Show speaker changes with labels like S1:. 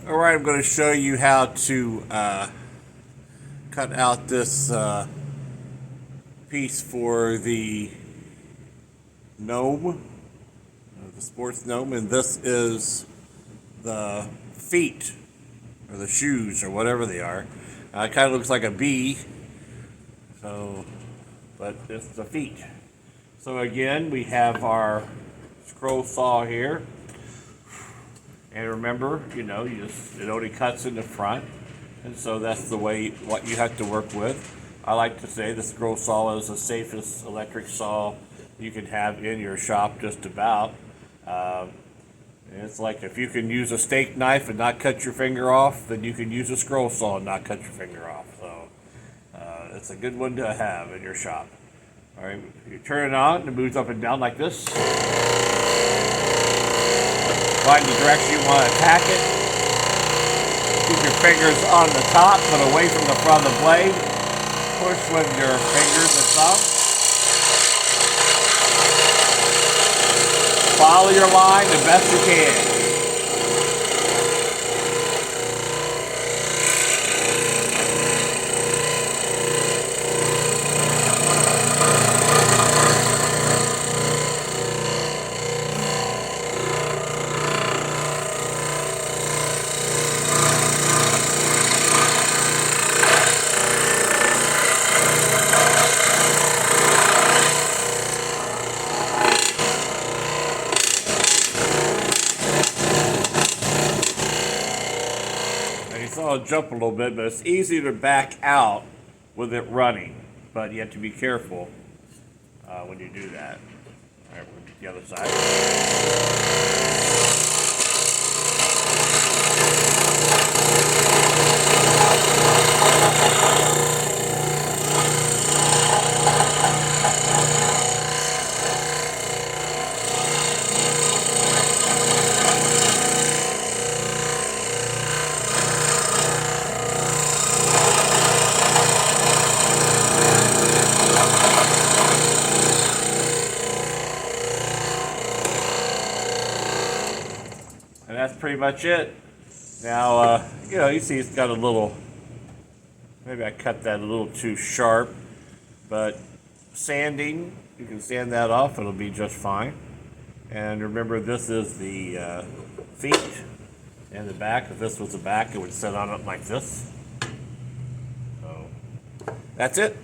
S1: Alright, I'm going to show you how to cut out this piece for the Gnome, the sports Gnome, and this is the feet, or the shoes, or whatever they are. It kind of looks like a bee, but it's the feet. So again, we have our scroll saw here. And remember, it only cuts in the front, and so that's the way what you have to work with. I like to say the scroll saw is the safest electric saw you can have in your shop, just about. And it's like if you can use a steak knife and not cut your finger off, then you can use a scroll saw and not cut your finger off. So it's a good one to have in your shop. All right, you turn it on, and it moves up and down like this. Find the direction you want to attack it. Keep your fingers on the top, but away from the front of the blade. Push with your fingers and thumb. Follow your line the best you can. I'll jump a little bit, but it's easy to back out with it running, but you have to be careful when you do that. All right, we'll get the other side. And that's pretty much it. Now, you see it's got a little, maybe I cut that a little too sharp, but sanding, you can sand that off, it'll be just fine. And remember, this is the feet and the back. If this was the back, it would sit on it like this. So, that's it.